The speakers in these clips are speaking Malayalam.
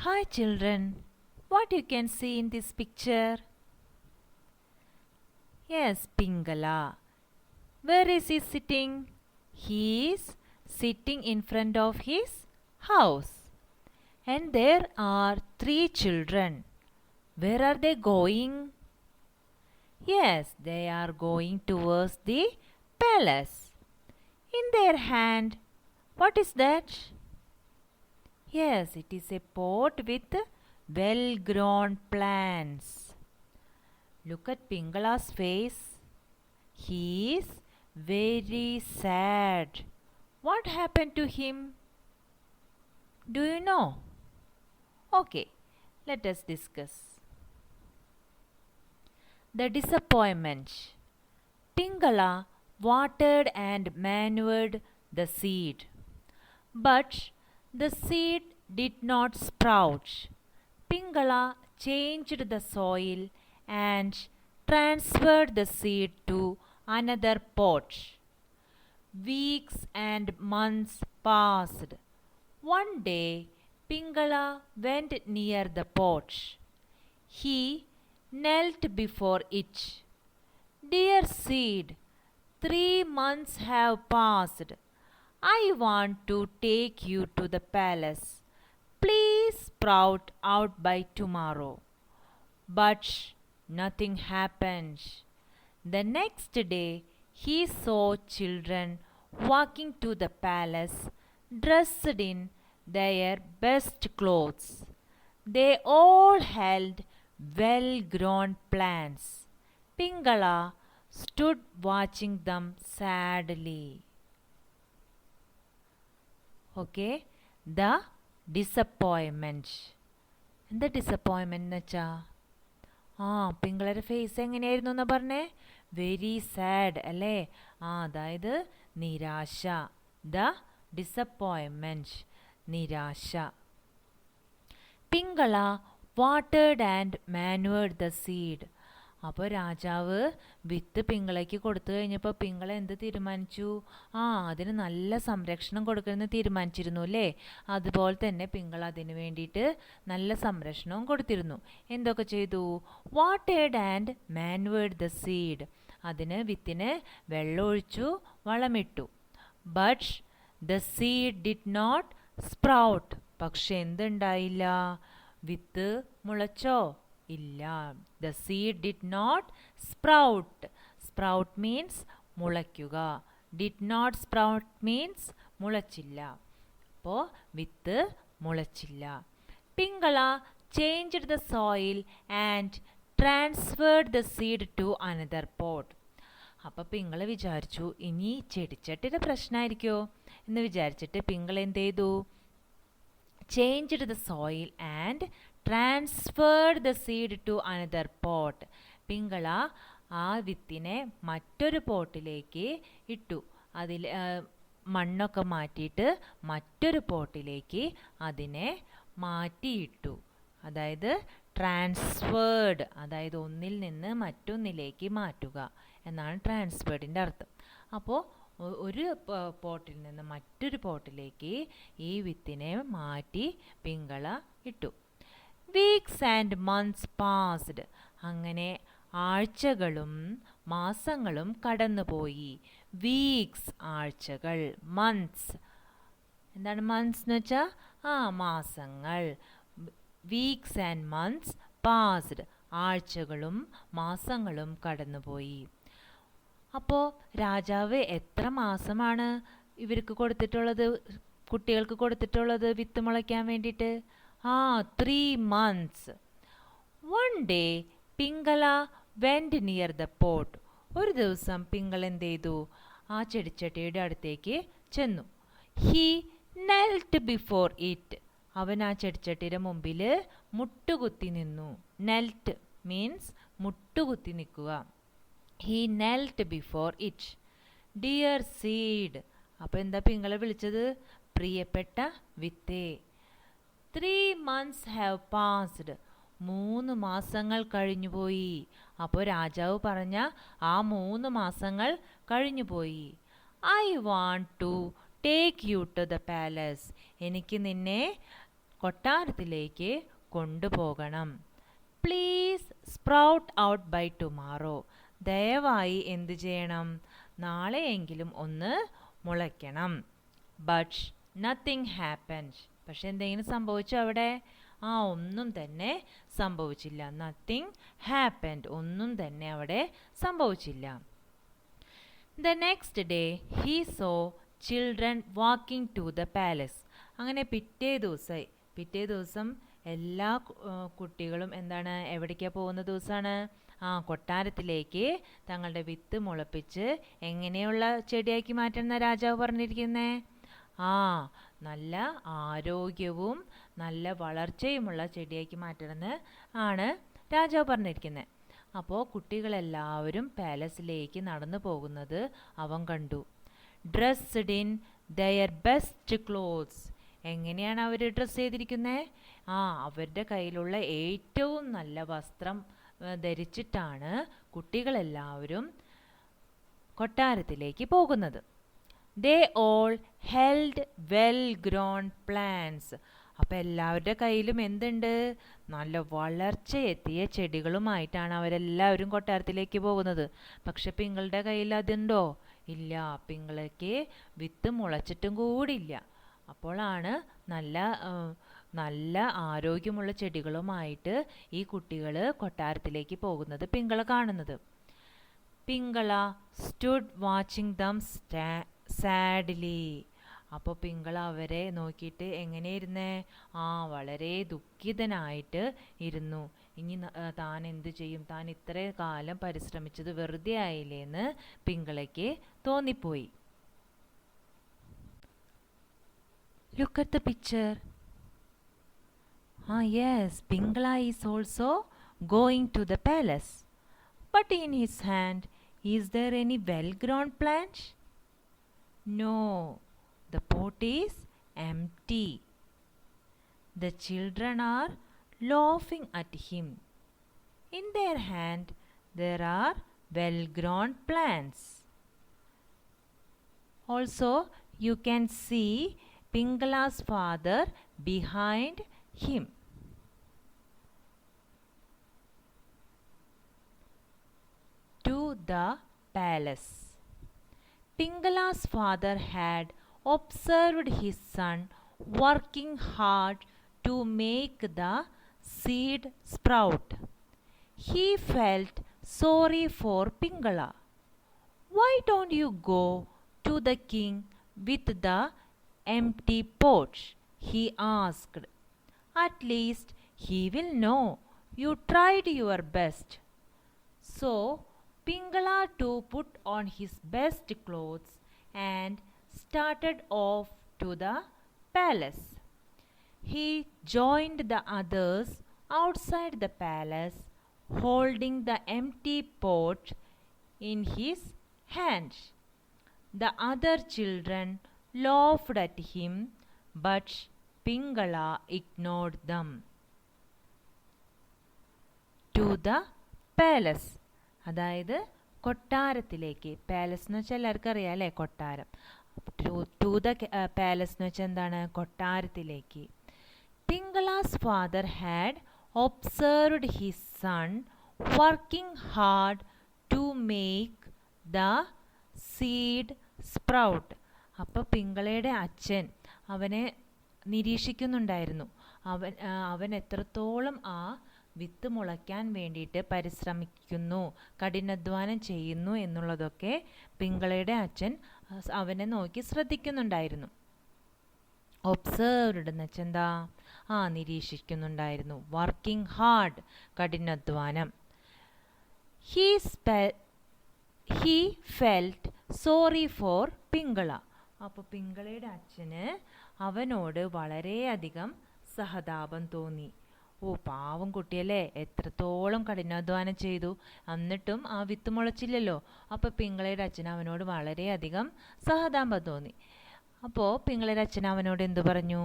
Hi children, what you can see in this picture? Yes, Pingala. Where is he sitting? He is sitting in front of his house. And there are three children. Where are they going? Yes, they are going towards the palace. In their hand, what is that? Yes, it is a pot with well grown plants. Look at Pingala's face. He is very sad. What happened to him? Do you know? Okay, let us discuss. The disappointment. Pingala watered and manured the seed, but the seed did not sprout. Pingala changed the soil and transferred the seed to another pot. Weeks and months passed. One day, Pingala went near the pot. He knelt before it. Dear seed, 3 months have passed. I want to take you to the palace. Please sprout out by tomorrow. But nothing happened. The next day, he saw children walking to the palace dressed in their best clothes. They all held well grown plants. Pingala stood watching them sadly. Okay, the disappointment. എന്താ ഡിസപ്പോയിൻമെൻ്റ് എന്ന് വെച്ചാൽ പിങ്കളയുടെ ഫേസ് എങ്ങനെയായിരുന്നു എന്നാ പറഞ്ഞേ വെരി സാഡ് അല്ലേ അതായത് നിരാശ ദ ഡിസപ്പോയിൻമെൻറ്റ് നിരാശ പിങ്കള വാട്ടേഡ് ആൻഡ് മാനുവേർഡ് ദ സീഡ് അപ്പോൾ രാജാവ് വിത്ത് പിങ്കളയ്ക്ക് കൊടുത്തു കഴിഞ്ഞപ്പോൾ പിങ്കള എന്ത് തീരുമാനിച്ചു അതിന് നല്ല സംരക്ഷണം കൊടുക്കണമെന്ന് തീരുമാനിച്ചിരുന്നു അല്ലേ അതുപോലെ തന്നെ പിങ്കള അതിന് വേണ്ടിയിട്ട് നല്ല സംരക്ഷണവും കൊടുത്തിരുന്നു എന്തൊക്കെ ചെയ്തു വാട്ടേഡ് ആൻഡ് മാനുവേർഡ് ദ സീഡ് അതിന് വിത്തിന് വെള്ളമൊഴിച്ചു വളമിട്ടു but the seed did not sprout പക്ഷെ എന്തുണ്ടായില്ല വിത്ത് മുളച്ചോ ഇല്ല the seed did not sprout sprout means മുളയ്ക്കുക ഡിഡ് നോട്ട് സ്പ്രൗട്ട് മീൻസ് മുളച്ചില്ല അപ്പോൾ വിത്ത് മുളച്ചില്ല Pingala changed the soil and transferred the seed to another pot അപ്പോൾ പിങ്കള വിചാരിച്ചു ഇനി ചെടിച്ചട്ടിയുടെ പ്രശ്നമായിരിക്കുമോ എന്ന് വിചാരിച്ചിട്ട് പിങ്കള എന്ത് ചെയ്തു changed the soil and transferred the seed to another pot Pingala ആ വിത്തിനെ മറ്റൊരു പോട്ടിലേക്ക് ഇട്ടു അതിൽ മണ്ണൊക്കെ മാറ്റിയിട്ട് മറ്റൊരു പോട്ടിലേക്ക് അതിനെ മാറ്റിയിട്ടു അതായത് ട്രാൻസ്ഫേർഡ് അതായത് ഒന്നിൽ നിന്ന് മറ്റൊന്നിലേക്ക് മാറ്റുക എന്നാണ് ട്രാൻസ്ഫേർഡിൻ്റെ അർത്ഥം അപ്പോൾ ഒരു പോട്ടിൽ നിന്ന് മറ്റൊരു പോട്ടിലേക്ക് ഈ വിത്തിനെ മാറ്റി പിങ്കള ഇട്ടു വീക്സ് ആൻഡ് മന്ത്സ് പാസ്ഡ് അങ്ങനെ ആഴ്ചകളും മാസങ്ങളും കടന്നുപോയി വീക്സ് ആഴ്ചകൾ മന്ത്സ് എന്താണ് മന്ത്സ് എന്ന് വെച്ചാൽ മാസങ്ങൾ വീക്സ് ആൻഡ് മന്ത്സ് പാസ്ഡ് ആഴ്ചകളും മാസങ്ങളും കടന്നുപോയി അപ്പോൾ രാജാവ് എത്ര മാസമാണ് ഇവർക്ക് കൊടുത്തിട്ടുള്ളത് കുട്ടികൾക്ക് കൊടുത്തിട്ടുള്ളത് വിത്ത് മുളയ്ക്കാൻ വേണ്ടിയിട്ട് 3 months. One day, Pingala went near the pot ഒരു ദിവസം പിങ്കള എന്ത് ചെയ്തു ആ ചെടിച്ചട്ടിയുടെ അടുത്തേക്ക് ചെന്നു ഹി നെൽറ്റ് ബിഫോർ ഇറ്റ് അവൻ ആ ചെടിച്ചട്ടിയുടെ മുമ്പിൽ മുട്ടുകുത്തി നിന്നു നെൽറ്റ് മീൻസ് മുട്ടുകുത്തി നിൽക്കുക he knelt before it dear seed അപ്പോൾ എന്താ പിങ്കള വിളിച്ചത് പ്രിയപ്പെട്ട വിത്തേ 3 months have passed 3 മാസങ്ങൾ കഴിഞ്ഞുപോയി അപ്പോൾ രാജാവ് പറഞ്ഞ ആ 3 മാസങ്ങൾ കഴിഞ്ഞുപോയി I want to take you to the palace എനിക്ക് നിന്നെ കൊട്ടാരത്തിലേക്ക് കൊണ്ടുപോകണം. Please sprout out by tomorrow. ദയവായി എന്തു ചെയ്യണം? നാളെയെങ്കിലും ഒന്ന് മുളയ്ക്കണം. But nothing happened. പക്ഷെ എന്തെങ്കിലും സംഭവിച്ചോ അവിടെ? ഒന്നും തന്നെ സംഭവിച്ചില്ല. Nothing happened. ഒന്നും തന്നെ അവിടെ സംഭവിച്ചില്ല. The next day he saw children walking to the palace. അങ്ങനെ പിറ്റേ ദിവസം എല്ലാ കുട്ടികളും എന്താണ്, എവിടേക്കാണ് പോകുന്ന ദിവസമാണ്? കൊട്ടാരത്തിലേക്ക് തങ്ങളുടെ വിത്ത് മുളപ്പിച്ച് എങ്ങനെയുള്ള ചെടിയാക്കി മാറ്റണം രാജാവ് പറഞ്ഞിരിക്കുന്നേ? നല്ല ആരോഗ്യവും നല്ല വളർച്ചയുമുള്ള ചെടിയാക്കി മാറ്റണമെന്ന് ആണ് രാജാവ് പറഞ്ഞിരിക്കുന്നത്. അപ്പോൾ കുട്ടികളെല്ലാവരും പാലസിലേക്ക് നടന്നു പോകുന്നത് അവൻ കണ്ടു. Dressed in their best clothes. എങ്ങനെയാണ് അവർ ഡ്രസ്സ് ചെയ്തിരിക്കുന്നത്? അവരുടെ കയ്യിലുള്ള ഏറ്റവും നല്ല വസ്ത്രം ധരിച്ചിട്ടാണ് കുട്ടികളെല്ലാവരും കൊട്ടാരത്തിലേക്ക് പോകുന്നത്. They all held well grown plants. അപ്പം എല്ലാവരുടെ കയ്യിലും എന്തുണ്ട്? നല്ല വളർച്ചയെത്തിയ ചെടികളുമായിട്ടാണ് അവരെല്ലാവരും കൊട്ടാരത്തിലേക്ക് പോകുന്നത്. പക്ഷെ പിങ്കളുടെ കയ്യിൽ അതുണ്ടോ? ഇല്ല. പിങ്ങൾക്ക് വിത്ത് മുളച്ചിട്ടും കൂടിയില്ല. അപ്പോഴാണ് നല്ല ആരോഗ്യമുള്ള ചെടികളുമായിട്ട് ഈ കുട്ടികൾ കൊട്ടാരത്തിലേക്ക് പോകുന്നത് പിങ്കള കാണുന്നത്. പിങ്കള സ്റ്റുഡ് വാച്ചിങ് ദം സാഡ്ലി. അപ്പോൾ പിങ്കള അവരെ നോക്കിയിട്ട് എങ്ങനെ ഇരുന്നേ? വളരെ ദുഃഖിതനായിട്ട് ഇരുന്നു. ഇനി താൻ എന്തു ചെയ്യും? താൻ ഇത്രേ കാലം പരിശ്രമിച്ചത് വെറുതെ ആയില്ലേന്ന് പിങ്കളയ്ക്ക് തോന്നിപ്പോയി. Look at the picture. Yes, Pingala is also going to the palace. But in his hand, is there any well-grown plant? No, the pot is empty. The children are laughing at him. In their hand, there are well-grown plants. Also, you can see Pingala's father behind him. To the palace. Pingala's father had observed his son working hard to make the seed sprout. He felt sorry for Pingala. Why don't you go to the king with the empty pot? He asked. At least he will know you tried your best. So Pingala too put on his best clothes and started off to the palace. He joined the others outside the palace, holding the empty pot in his hand. The other children laughed at him, but Pingala ignored them. To the palace. അതായത് കൊട്ടാരത്തിലേക്ക്. പാലസ് എന്ന് വെച്ചാൽ എല്ലാവർക്കും അറിയാം അല്ലേ? കൊട്ടാരം. ടു ദ പാലസ് എന്ന് വെച്ചാൽ എന്താണ്? കൊട്ടാരത്തിലേക്ക്. Pingala's father had observed his son working hard to make the seed sprout. അപ്പോൾ പിങ്കളയുടെ അച്ഛൻ അവനെ നിരീക്ഷിക്കുന്നുണ്ടായിരുന്നു. അവൻ എത്രത്തോളം ആ വിത്ത് മുളയ്ക്കാൻ വേണ്ടിയിട്ട് പരിശ്രമിക്കുന്നു, കഠിനാധ്വാനം ചെയ്യുന്നു എന്നുള്ളതൊക്കെ പിങ്കളയുടെ അച്ഛൻ അവനെ നോക്കി ശ്രദ്ധിക്കുന്നുണ്ടായിരുന്നു. ഒബ്സർവ്ഡ് എന്ന് വെച്ചാൽ എന്താ? നിരീക്ഷിക്കുന്നുണ്ടായിരുന്നു. വർക്കിംഗ് ഹാർഡ്, കഠിനാധ്വാനം. ഹീ ഫെൽറ്റ് സോറി ഫോർ പിങ്കള. അപ്പോൾ പിങ്കളയുടെ അച്ഛന് അവനോട് വളരെയധികം സഹതാപം തോന്നി. പാവം കുട്ടിയല്ലേ, എത്രത്തോളം കഠിനാധ്വാനം ചെയ്തു, എന്നിട്ടും ആ വിത്ത് മുളച്ചില്ലല്ലോ. അപ്പോൾ പിങ്കളയുടെ അച്ഛൻ അവനോട് വളരെയധികം സഹതാപം തോന്നി. അപ്പോൾ പിങ്കളയുടെ അച്ഛൻ അവനോട് എന്തു പറഞ്ഞു?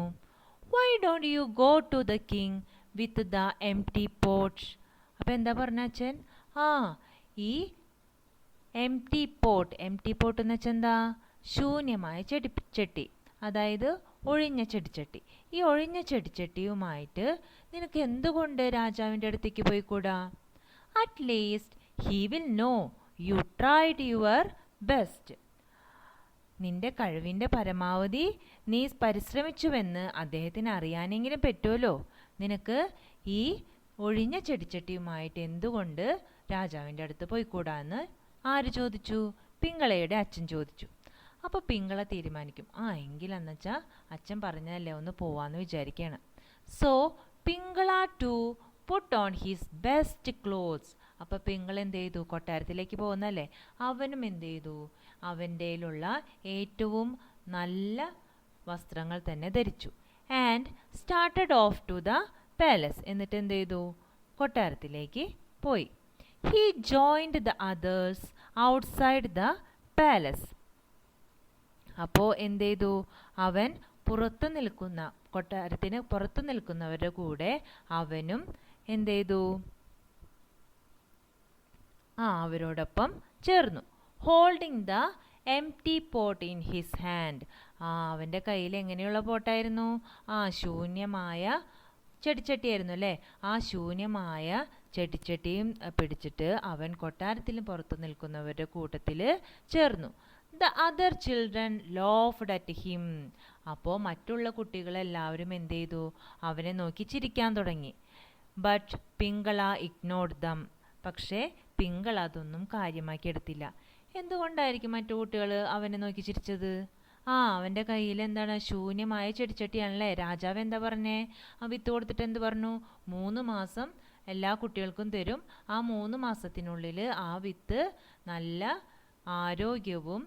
Why don't you go to the king with the empty pot. അപ്പോൾ എന്താ പറഞ്ഞ അച്ഛൻ? ഈ എംപ്റ്റി പോട്ട് എന്ന് വെച്ചാൽ എന്താ? ശൂന്യമായ ചട്ടി. അതായത് ഒഴിഞ്ഞ ചെടിച്ചട്ടി. ഈ ഒഴിഞ്ഞ ചെടിച്ചട്ടിയുമായിട്ട് നിനക്ക് എന്തുകൊണ്ട് രാജാവിൻ്റെ അടുത്തേക്ക് പോയിക്കൂടാ? At least he will know you tried your best. നിന്റെ കഴിവിൻ്റെ പരമാവധി നീ പരിശ്രമിച്ചുവെന്ന് അദ്ദേഹത്തിന് അറിയാനെങ്കിലും പറ്റുമല്ലോ. നിനക്ക് ഈ ഒഴിഞ്ഞ ചെടിച്ചട്ടിയുമായിട്ട് എന്തുകൊണ്ട് രാജാവിൻ്റെ അടുത്ത് പോയിക്കൂടാന്ന് ആര് ചോദിച്ചു? പിങ്കളയുടെ അച്ഛൻ ചോദിച്ചു. അപ്പോൾ പിങ്കള തീരുമാനിക്കും, എങ്കിലെന്നുവെച്ചാൽ അച്ഛൻ പറഞ്ഞതല്ലേ, ഒന്ന് പോവാന്ന് വിചാരിക്കുകയാണ്. സോ പിങ്കള to put on his best clothes. അപ്പോൾ പിങ്കൾ എന്ത് ചെയ്തു? കൊട്ടാരത്തിലേക്ക് പോകുന്നല്ലേ, അവനും എന്ത് ചെയ്തു? അവൻ്റെയിലുള്ള ഏറ്റവും നല്ല വസ്ത്രങ്ങൾ തന്നെ ധരിച്ചു. And started of two the palace. എന്നിട്ട് എന്ത് ചെയ്തു? കൊട്ടാരത്തിലേക്ക് പോയി. He joined the others outside the palace. അപ്പോൾ എന്ത് ചെയ്തു? അവൻ പുറത്തു നിൽക്കുന്ന കൊട്ടാരത്തിന് പുറത്തു നിൽക്കുന്നവരുടെ കൂടെ അവനും എന്ത് ചെയ്തു? അവരോടൊപ്പം ചേർന്നു. Holding the empty pot in his hand. അവൻ്റെ കയ്യിൽ എങ്ങനെയുള്ള പോട്ടായിരുന്നു? ശൂന്യമായ ചെടിച്ചട്ടിയായിരുന്നു അല്ലേ. ആ ശൂന്യമായ ചെടിച്ചട്ടിയും പിടിച്ചിട്ട് അവൻ കൊട്ടാരത്തിലും പുറത്തു നിൽക്കുന്നവരുടെ കൂട്ടത്തിൽ ചേർന്നു. The other children laughed at him. അപ്പോൾ മറ്റുള്ള കുട്ടികളെല്ലാവരും എന്ത് ചെയ്തു? അവനെ നോക്കി ചിരിക്കാൻ തുടങ്ങി. But Pingala ignored dum. പക്ഷേ പിങ്കള അതൊന്നും കാര്യമാക്കി എടുത്തില്ല. എന്തുകൊണ്ടായിരിക്കും മറ്റു കുട്ടികൾ അവനെ നോക്കി ചിരിച്ചത്? അവൻ്റെ കയ്യിൽ എന്താണ്? ശൂന്യമായ ചെടിച്ചട്ടിയാണല്ലേ. രാജാവ് എന്താ പറഞ്ഞേ? വിത്ത് കൊടുത്തിട്ട് എന്ത് പറഞ്ഞു? 3 മാസം എല്ലാ കുട്ടികൾക്കും തരും. ആ 3 മാസത്തിനുള്ളിൽ ആ വിത്ത് നല്ല ആരോഗ്യവും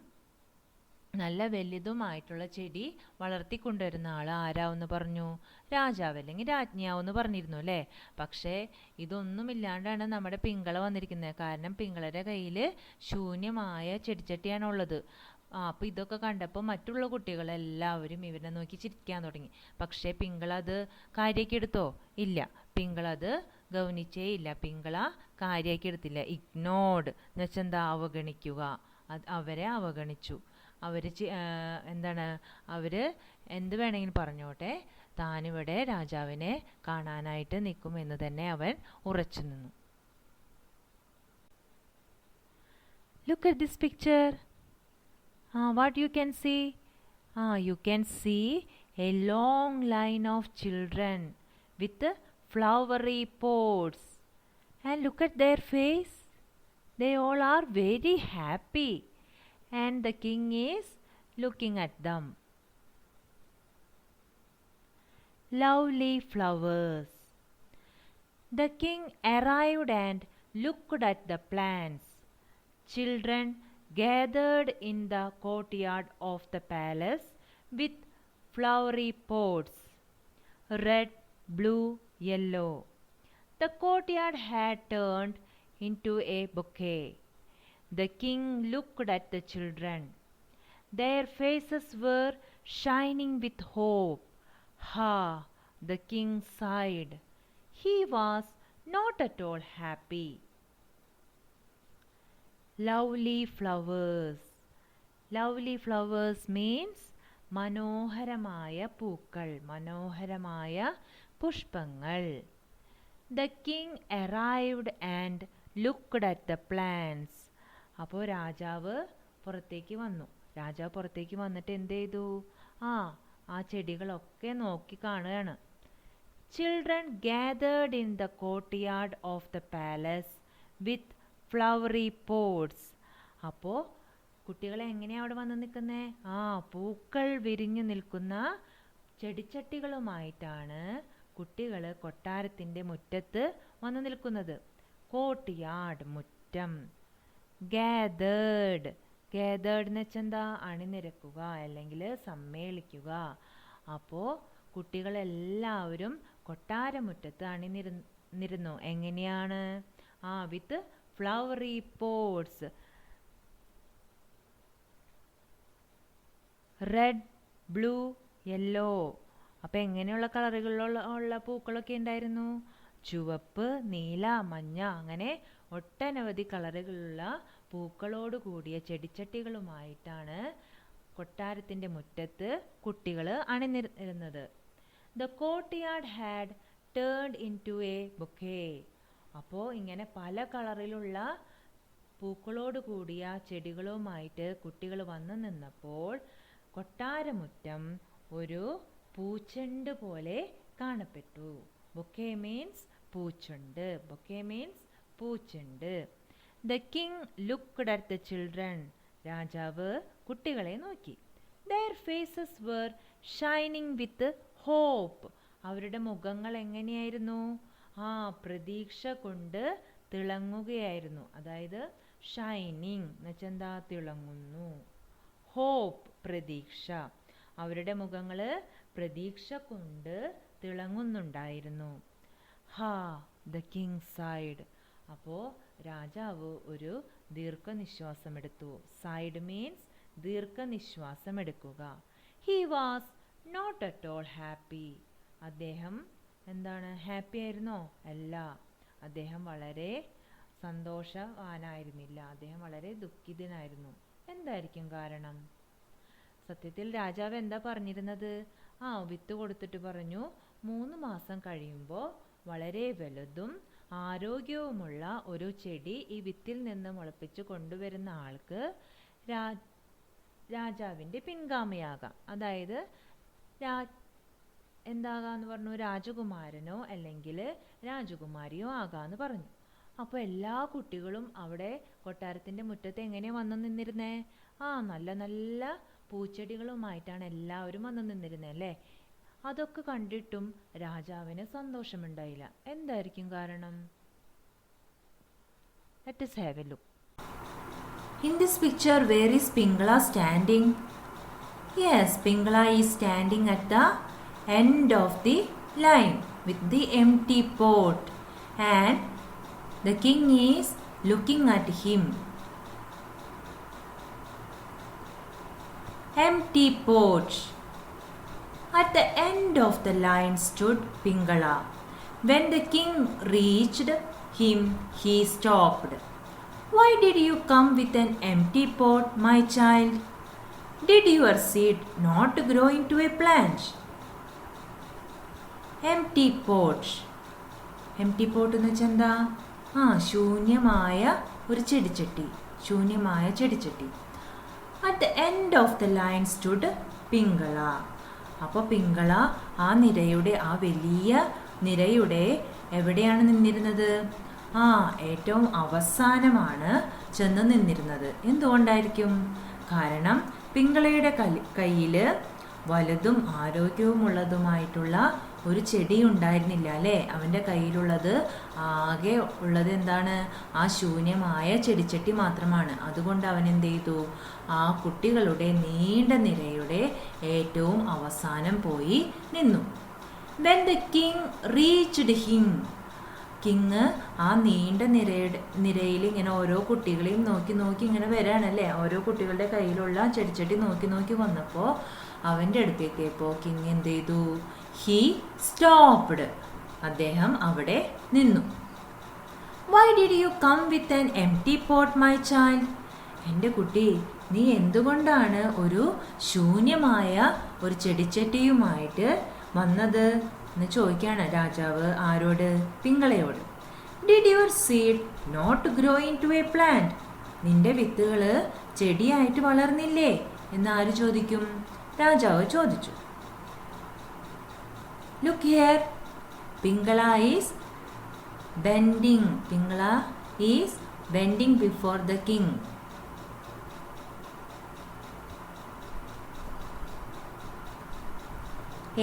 നല്ല വലുതുമായിട്ടുള്ള ചെടി വളർത്തിക്കൊണ്ടുവരുന്ന ആൾ ആരാവെന്ന് പറഞ്ഞു? രാജാവ് അല്ലെങ്കിൽ രാജ്ഞിയാവെന്ന് പറഞ്ഞിരുന്നു അല്ലേ. പക്ഷേ ഇതൊന്നുമില്ലാണ്ടാണ് നമ്മുടെ പിങ്കള വന്നിരിക്കുന്നത്. കാരണം പിങ്കളയുടെ കയ്യിൽ ശൂന്യമായ ചെടിച്ചട്ടിയാണുള്ളത്. അപ്പോൾ ഇതൊക്കെ കണ്ടപ്പോൾ മറ്റുള്ള കുട്ടികളെല്ലാവരും ഇവരെ നോക്കി ചിരിക്കാൻ തുടങ്ങി. പക്ഷേ പിങ്കള അത് കാര്യമാക്കി എടുത്തോ? ഇല്ല. പിങ്കള അത് ഗൗനിച്ചേ ഇല്ല. പിങ്കള കാര്യമാക്കി എടുത്തില്ല. ഇഗ്നോർഡ് എന്ന് വെച്ചാൽ എന്താ? അവഗണിക്കുക. അവരെ അവഗണിച്ചു. അവർ എന്ത് വേണമെങ്കിലും പറഞ്ഞോട്ടെ, താനിവിടെ രാജാവിനെ കാണാനായിട്ട് നിൽക്കുമെന്ന് തന്നെ അവൻ ഉറച്ചു നിന്നു. Look at this picture. What you can see? You can see a long line of children with flowery pots. And look at their face. They all are very happy. And the king is looking at them. Lovely flowers. The king arrived and looked at the plants. Children gathered in the courtyard of the palace with flowery pots, red, blue, yellow. The courtyard had turned into a bouquet. The king looked at the children. Their faces were shining with hope. The king sighed. He was not at all happy. Lovely flowers. Lovely flowers means മനോഹരമായ പൂക്കൾ, മനോഹരമായ പുഷ്പങ്ങൾ. The king arrived and looked at the plants. അപ്പോൾ രാജാവ് പുറത്തേക്ക് വന്നു. രാജാവ് പുറത്തേക്ക് വന്നിട്ട് എന്ത് ചെയ്തു? ആ ചെടികളൊക്കെ നോക്കി കാണുകയാണ്. Children gathered in the courtyard of the palace with flowery pots. അപ്പോൾ കുട്ടികൾ എങ്ങനെയാണ് അവിടെ വന്ന് നിൽക്കുന്നത്? പൂക്കൾ വിരിഞ്ഞു നിൽക്കുന്ന ചെടിച്ചട്ടികളുമായിട്ടാണ് കുട്ടികൾ കൊട്ടാരത്തിൻ്റെ മുറ്റത്ത് വന്നു നിൽക്കുന്നത്. കോർട്ട്യാർഡ്, മുറ്റം. ഗാദേർഡ്, ഗാദേർഡ് എന്ന് വെച്ചാൽ എന്താ? അണിനിരക്കുക അല്ലെങ്കിൽ സമ്മേളിക്കുക. അപ്പോൾ കുട്ടികളെല്ലാവരും കൊട്ടാരമുറ്റത്ത് അണിനിരന്നു. എങ്ങനെയാണ്? With flowery pots, red, blue, yellow. അപ്പോൾ എങ്ങനെയുള്ള കളറുകളിലുള്ള പൂക്കളൊക്കെ ഉണ്ടായിരുന്നു? ചുവപ്പ്, നീല, മഞ്ഞ, അങ്ങനെ ഒട്ടനവധി കളറുകളുള്ള പൂക്കളോട് കൂടിയ ചെടിച്ചട്ടികളുമായിട്ടാണ് കൊട്ടാരത്തിൻ്റെ മുറ്റത്ത് കുട്ടികൾ അണിനിരുന്നത്. The courtyard had turned in to a bouquet. അപ്പോൾ ഇങ്ങനെ പല കളറിലുള്ള പൂക്കളോട് കൂടിയ ചെടികളുമായിട്ട് കുട്ടികൾ വന്നു നിന്നപ്പോൾ കൊട്ടാരമുറ്റം ഒരു പൂച്ചെണ്ട് പോലെ കാണപ്പെട്ടു. ബൊക്കേ മീൻസ് പൂച്ചെണ്ട്. ബൊക്കേ മീൻസ് പൂച്ചെണ്ട്. The king looked at the children. രാജാവ് കുട്ടികളെ നോക്കി. Their faces were shining with hope. അവരുടെ മുഖങ്ങൾ എങ്ങനെയായിരുന്നു? പ്രതീക്ഷ കൊണ്ട് തിളങ്ങുകയായിരുന്നു. അതായത് ഷൈനിങ് എന്നുവെച്ചാൽ എന്താ? തിളങ്ങുന്നു. ഹോപ്പ് പ്രതീക്ഷ. അവരുടെ മുഖങ്ങൾ പ്രതീക്ഷ കൊണ്ട് തിളങ്ങുന്നുണ്ടായിരുന്നു. The king side. അപ്പോൾ രാജാവ് ഒരു ദീർഘനിശ്വാസമെടുത്തു. സൈഡ് മീൻസ് ദീർഘനിശ്വാസമെടുക്കുക. He was not at all happy. അദ്ദേഹം എന്താണ്? ഹാപ്പി ആയിരുന്നോ? അല്ല. അദ്ദേഹം വളരെ സന്തോഷവാനായിരുന്നില്ല. അദ്ദേഹം വളരെ ദുഃഖിതനായിരുന്നു. എന്തായിരിക്കും കാരണം? സത്യത്തിൽ രാജാവ് എന്താ പറഞ്ഞിരുന്നത്? വിത്ത് കൊടുത്തിട്ട് പറഞ്ഞു 3 മാസം കഴിയുമ്പോൾ വളരെ വലുതും ആരോഗ്യവുമുള്ള ഒരു ചെടി ഈ വിത്തിൽ നിന്ന് മുളപ്പിച്ച് കൊണ്ടുവരുന്ന ആൾക്ക് രാജാവിൻ്റെ പിൻഗാമിയാകാം. അതായത് എന്താകാന്ന് പറഞ്ഞു? രാജകുമാരനോ അല്ലെങ്കിൽ രാജകുമാരിയോ ആകാന്ന് പറഞ്ഞു. അപ്പോൾ എല്ലാ കുട്ടികളും അവിടെ കൊട്ടാരത്തിൻ്റെ മുറ്റത്ത് എങ്ങനെ വന്നു നിന്നിരുന്നേ? നല്ല നല്ല പൂച്ചെടികളുമായിട്ടാണ് എല്ലാവരും വന്നു നിന്നിരുന്നത് അല്ലേ? അതൊക്കെ കണ്ടിട്ടും രാജാവിന് സന്തോഷമുണ്ടായില്ല. എന്തായിരിക്കും കാരണം? Let us have a look. In this picture, where is Pingala standing? Yes, Pingala is standing at the end of the line with the empty pot, and the king is looking at him. Empty pot. At the end of the line stood Pingala. When the king reached him, he stopped. Why did you come with an empty pot, my child? Did your seed not grow into a plant? Empty pot. Empty pot എന്ന് വെച്ചാൽ എന്താ? ശൂന്യമായ ഒരു ചെടിച്ചട്ടി. ശൂന്യമായ ചെടിച്ചട്ടി. At the end of the line stood Pingala. അപ്പോൾ പിങ്കള ആ നിരയുടെ, ആ വലിയ നിരയുടെ എവിടെയാണ് നിന്നിരുന്നത്? ഏറ്റവും അവസാനമാണ് ചെന്ന് നിന്നിരുന്നത്. എന്തുകൊണ്ടായിരിക്കും? കാരണം പിങ്കളയുടെ കയ്യിൽ വലുതും ആരോഗ്യവുമുള്ളതുമായിട്ടുള്ള ഒരു ചെടി ഉണ്ടായിരുന്നില്ല അല്ലേ? അവൻ്റെ കയ്യിലുള്ളത് ആകെ ഉള്ളത് എന്താണ്? ആ ശൂന്യമായ ചെടിച്ചട്ടി മാത്രമാണ്. അതുകൊണ്ട് അവൻ എന്ത് ചെയ്തു? ആ കുട്ടികളുടെ നീണ്ട നിരയുടെ ഏറ്റവും അവസാനം പോയി നിന്നു. When the king reached him, king ആ നീണ്ട നിരയിൽ ഇങ്ങനെ ഓരോ കുട്ടികളെയും നോക്കി നോക്കി ഇങ്ങനെ വരാണല്ലേ? ഓരോ കുട്ടികളുടെ കയ്യിലുള്ള ചെടിച്ചട്ടി നോക്കി നോക്കി വന്നപ്പോൾ അവൻ്റെ അടുത്തേക്കെത്തിയപ്പോൾ കിങ് എന്ത് ചെയ്തു? He stopped. അദ്ദേഹം അവിടെ നിന്നു. Why did you come with an empty pot, my child? എൻ്റെ കുട്ടി, നീ എന്തുകൊണ്ടാണ് ഒരു ശൂന്യമായ ഒരു ചെടിച്ചട്ടിയുമായിട്ട് വന്നത് എന്ന് ചോദിക്കുകയാണ് രാജാവ്. ആരോട്? പിങ്കളയോട്. Did your seed not grow into a plant? നിന്റെ വിത്തുകൾ ചെടിയായിട്ട് വളർന്നില്ലേ എന്ന് ആര് ചോദിക്കും? രാജാവ് ചോദിച്ചു. Look here. Pingala is bending. Pingala is bending before the king.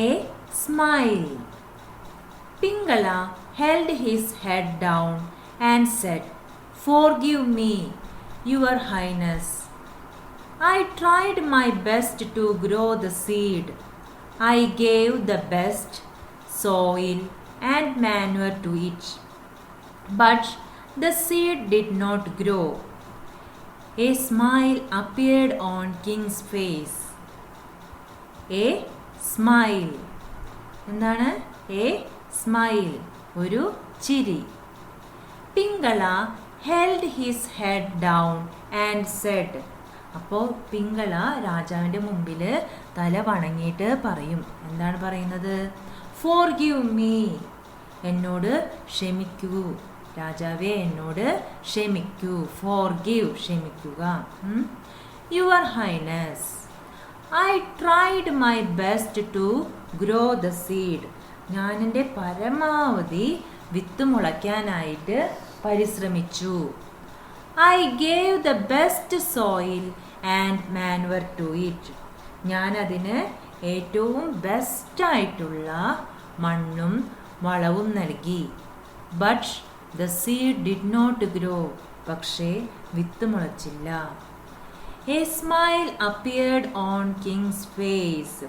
A smile. Pingala held his head down and said, "Forgive me, Your Highness. I tried my best to grow the seed. I gave the best soil and manure to it, but the seed did not grow." A smile appeared on King's face. A smile. എന്താണ്? A smile. ഒരു ചിരി. Pingala held his head down and said, അപ്പോൾ പിങ്കള രാജാവിൻ്റെ മുമ്പിൽ തല വണങ്ങിയിട്ട് പറയും. എന്താണ് പറയുന്നത്? ഫോർഗിവ് മീ, എന്നോട് ക്ഷമിക്കൂ രാജാവേ, എന്നോട് ക്ഷമിക്കൂ. ഫോർഗിവ്, ക്ഷമിക്കുക. Your highness, I tried my best to grow the seed. ഞാൻ എൻ്റെ പരമാവധി വിത്ത് മുളയ്ക്കാനായിട്ട് പരിശ്രമിച്ചു. I gave the best soil and manure to it. ഞാൻ അതിന് ഏറ്റവും ബെസ്റ്റായിട്ടുള്ള മണ്ണും വളവും നൽകി. But the seed did not grow. പക്ഷേ വിത്ത് മുളച്ചില്ല. A smile appeared on king's face.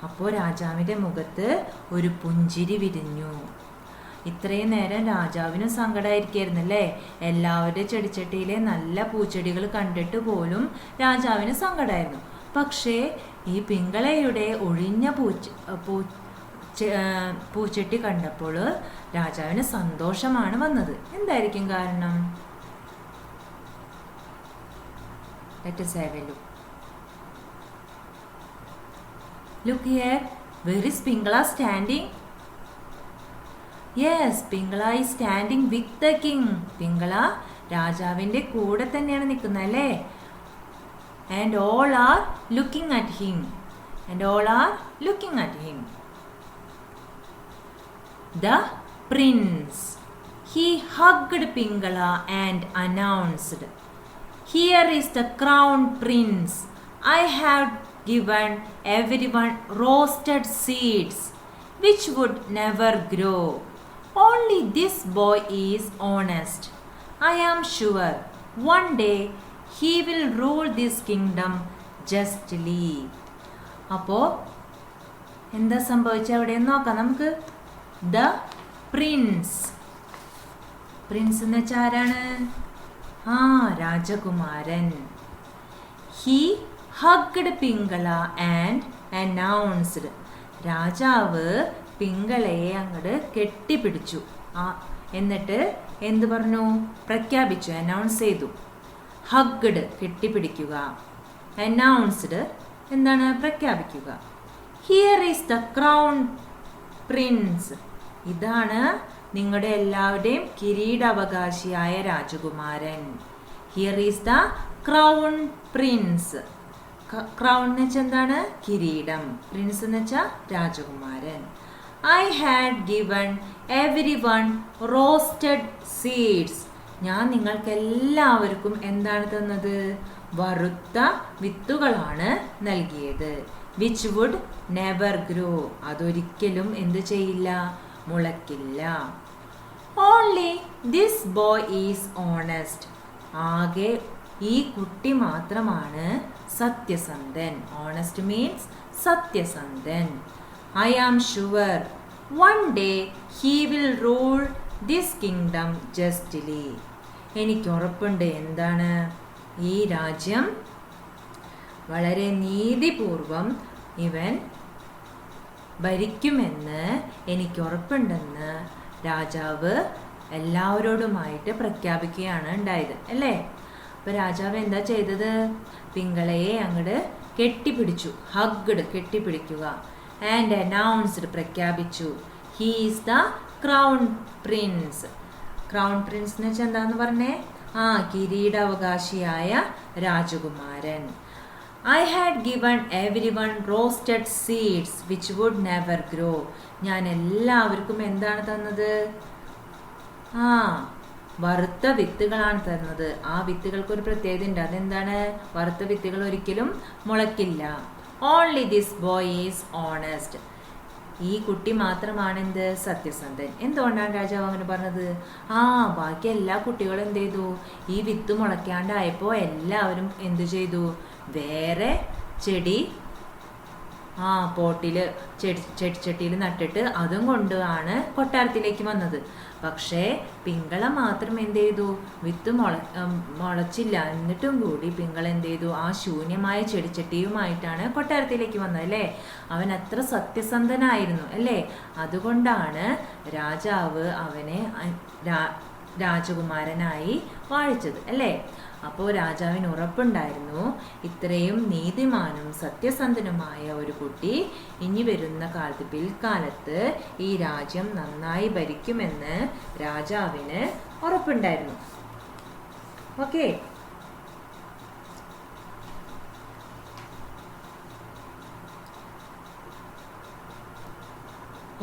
അപ്പോൾ രാജാവിൻ്റെ മുഖത്ത് ഒരു പുഞ്ചിരി വിരിഞ്ഞു. ഇത്രയും നേരം രാജാവിനും സങ്കടമായിരിക്കായിരുന്നു അല്ലേ? എല്ലാവരുടെ ചെടിച്ചട്ടിയിലെ നല്ല പൂച്ചെടികൾ കണ്ടിട്ട് പോലും രാജാവിന് സങ്കടമായിരുന്നു. പക്ഷേ ഈ പിങ്കളയുടെ ഒഴിഞ്ഞ പൂച്ചട്ടി കണ്ടപ്പോൾ രാജാവിന് സന്തോഷമാണ് വന്നത്. എന്തായിരിക്കും കാരണം? Let us have a look. Look here. Where is Pingala standing? Yes, Pingala is standing with the king. Pingala രാജാവിൻ്റെ കൂടെ തന്നെയാണ് നിൽക്കുന്നത് അല്ലേ? And all are looking at him. And all are looking at him. The prince. He hugged Pingala and announced, "Here is the crown prince. I have given everyone roasted seeds which would never grow. Only this boy is honest. I am sure one day he will rule this kingdom justly." അപ്പോൾ എന്താ സംഭവിച്ചത് അവിടെ നോക്കാം നമുക്ക്. The Prince. പ്രിൻസ് എന്ന് വെച്ചാൽ ആരാണ്? രാജകുമാരൻ. He hugged Pingala and announced. രാജാവ് പിങ്കളയെ അങ്ങോട്ട് കെട്ടിപ്പിടിച്ചു. എന്നിട്ട് എന്ത് പറഞ്ഞു? പ്രഖ്യാപിച്ചു, അനൗൺസ് ചെയ്തു. ഹഗ്ഡ് കെട്ടിപ്പിടിക്കുക, അനൗൺസ്ഡ് എന്താണ്? പ്രഖ്യാപിക്കുക. Here is the crown prince. ഇതാണ് നിങ്ങളുടെ എല്ലാവരുടെയും കിരീടാവകാശിയായ രാജകുമാരൻ. Here is the crown prince. Crown എന്ന് വെച്ചാൽ എന്താണ്? കിരീടം. പ്രിൻസ് എന്ന് വെച്ചാൽ രാജകുമാരൻ. I had given everyone roasted seeds. ഞാൻ നിങ്ങൾക്ക് എല്ലാവർക്കും എന്താണ് തന്നത്? വറുത്ത വിത്തുകളാണ് നൽകിയത്. Which would never grow. അതൊരിക്കലും എന്ത് ചെയ്യില്ല? മുളയ്ക്കില്ല. Only this boy is honest. ആകെ ഈ കുട്ടി മാത്രമാണ് സത്യസന്ധൻ. ഓണസ്റ്റ് മീൻസ് സത്യസന്ധൻ. I am sure one day he will rule this kingdom justly. എനിക്ക് ഉറപ്പുണ്ട് എന്താണ്? ഈ രാജ്യം വളരെ നീതിപൂർവം ഇവൻ ഭരിക്കുമെന്ന് എനിക്ക് ഉറപ്പുണ്ടെന്ന് രാജാവ് എല്ലാവരോടുമായിട്ട് പ്രഖ്യാപിക്കുകയാണ് ഉണ്ടായത് അല്ലേ? അപ്പോൾ രാജാവ് എന്താ ചെയ്തത്? പിങ്കളയെ അങ്ങോട്ട് കെട്ടിപ്പിടിച്ചു. ഹഗ്ഡ് കെട്ടിപ്പിടിക്കുക. ആൻഡ് അനൗൺസ്ഡ് പ്രഖ്യാപിച്ചു. He is the crown prince. Crown Prince എന്ന് വെച്ചാൽ എന്താന്ന് പറഞ്ഞേ? കിരീടാവകാശിയായ രാജകുമാരൻ. I had given everyone roasted seeds which would never grow. ഞാൻ എല്ലാവർക്കും എന്താണ് തന്നത്? വറുത്ത വിത്തുകളാണ് തന്നത്. ആ വിത്തുകൾക്ക് ഒരു പ്രത്യേകത ഉണ്ട്. അതെന്താണ്? വറുത്ത വിത്തുകൾ ഒരിക്കലും മുളയ്ക്കില്ല. Only this boy is honest. ഈ കുട്ടി മാത്രമാണ് എന്ത്? സത്യസന്ധൻ. എന്തുകൊണ്ടാണ് രാജാവ് അങ്ങനെ പറഞ്ഞത്? ബാക്കി എല്ലാ കുട്ടികളും എന്ത് ചെയ്തു? ഈ വിത്ത് മുളയ്ക്കാണ്ടായപ്പോൾ എല്ലാവരും എന്തു ചെയ്തു? വേറെ ചെടി പോട്ടിൽ ചെടിച്ചട്ടിയിൽ നട്ടിട്ട് അതും കൊണ്ടാണ് കൊട്ടാരത്തിലേക്ക് വന്നത്. പക്ഷേ പിങ്കള മാത്രം എന്ത് ചെയ്തു? വിത്ത് മുളച്ചില്ല. എന്നിട്ടും കൂടി പിങ്കള എന്ത് ചെയ്തു? ആ ശൂന്യമായ ചെടിച്ചട്ടിയുമായിട്ടാണ് കൊട്ടാരത്തിലേക്ക് വന്നത് അല്ലേ? അവൻ അത്ര സത്യസന്ധനായിരുന്നു അല്ലേ? അതുകൊണ്ടാണ് രാജാവ് അവനെ രാജകുമാരനായി വാഴിച്ചത് അല്ലേ? അപ്പോൾ രാജാവിന് ഉറപ്പുണ്ടായിരുന്നു, ഇത്രയും നീതിമാനും സത്യസന്ധനുമായ ഒരു കുട്ടി ഇനി വരുന്ന കാലത്ത്, പിൽക്കാലത്ത് ഈ രാജ്യം നന്നായി ഭരിക്കുമെന്ന് രാജാവിന് ഉറപ്പുണ്ടായിരുന്നു. Okay.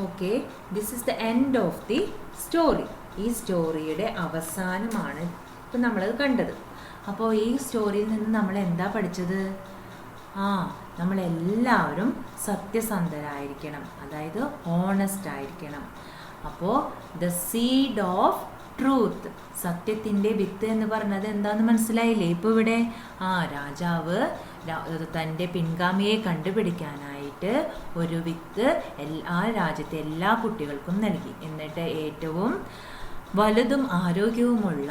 Okay, this is the end of the story. ഈ സ്റ്റോറിയുടെ അവസാനമാണ് ഇപ്പം നമ്മളത് കണ്ടത്. അപ്പോൾ ഈ സ്റ്റോറിയിൽ നിന്ന് നമ്മൾ എന്താ പഠിച്ചത്? നമ്മളെല്ലാവരും സത്യസന്ധരായിരിക്കണം, അതായത് ഹോണസ്റ്റ് ആയിരിക്കണം. അപ്പോൾ ദ സീഡ് ഓഫ് ട്രൂത്ത്, സത്യത്തിൻ്റെ വിത്ത് എന്ന് പറഞ്ഞത് എന്താണെന്ന് മനസ്സിലായില്ലേ? ഇപ്പോൾ ഇവിടെ രാജാവ് തൻ്റെ പിൻഗാമിയെ കണ്ടുപിടിക്കാനായിട്ട് ഒരു വിത്ത് രാജ്യത്തെ എല്ലാ കുട്ടികൾക്കും നൽകി. എന്നിട്ട് ഏറ്റവും വലുതും ആരോഗ്യവുമുള്ള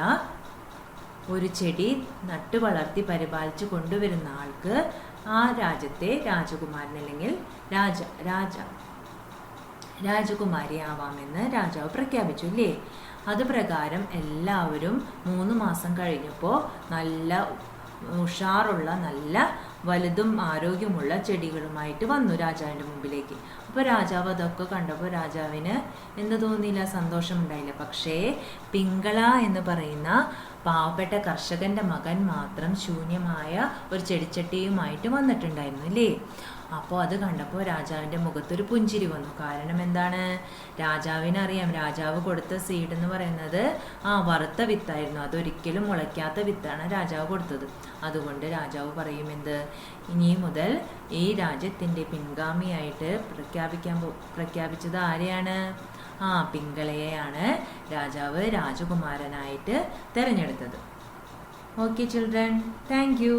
ഒരു ചെടി നട്ടു വളർത്തി പരിപാലിച്ച് കൊണ്ടുവരുന്ന ആൾക്ക് ആ രാജ്യത്തെ രാജകുമാരൻ അല്ലെങ്കിൽ രാജകുമാരിയാവാമെന്ന് രാജാവ് പ്രഖ്യാപിച്ചു അല്ലേ? അത് പ്രകാരം എല്ലാവരും 3 മാസം കഴിഞ്ഞപ്പോൾ നല്ല ഉഷാറുള്ള നല്ല വലുതും ആരോഗ്യമുള്ള ചെടികളുമായിട്ട് വന്നു രാജാവിൻ്റെ മുമ്പിലേക്ക്. അപ്പോൾ രാജാവ് അതൊക്കെ കണ്ടപ്പോൾ രാജാവിന് എന്ത് തോന്നിയില്ല? സന്തോഷമുണ്ടായില്ല. പക്ഷേ പിങ്കള എന്ന് പറയുന്ന പാവപ്പെട്ട കർഷകൻ്റെ മകൻ മാത്രം ശൂന്യമായ ഒരു ചെടിച്ചട്ടിയുമായിട്ട് വന്നിട്ടുണ്ടായിരുന്നു അല്ലേ? അപ്പോൾ അത് കണ്ടപ്പോൾ രാജാവിൻ്റെ മുഖത്തൊരു പുഞ്ചിരി വന്നു. കാരണം എന്താണ്? രാജാവിനറിയാം, രാജാവ് കൊടുത്ത സീഡ് എന്ന് പറയുന്നത് വറുത്ത വിത്തായിരുന്നു. അതൊരിക്കലും മുളയ്ക്കാത്ത വിത്താണ് രാജാവ് കൊടുത്തത്. അതുകൊണ്ട് രാജാവ് പറയും എന്ത്? ഇനി മുതൽ ഈ രാജ്യത്തിൻ്റെ പിൻഗാമിയായിട്ട് പ്രഖ്യാപിച്ചത് ആരെയാണ്? പിങ്കളയെയാണ് രാജാവ് രാജകുമാരനായിട്ട് തിരഞ്ഞെടുത്തത്. Okay children, thank you.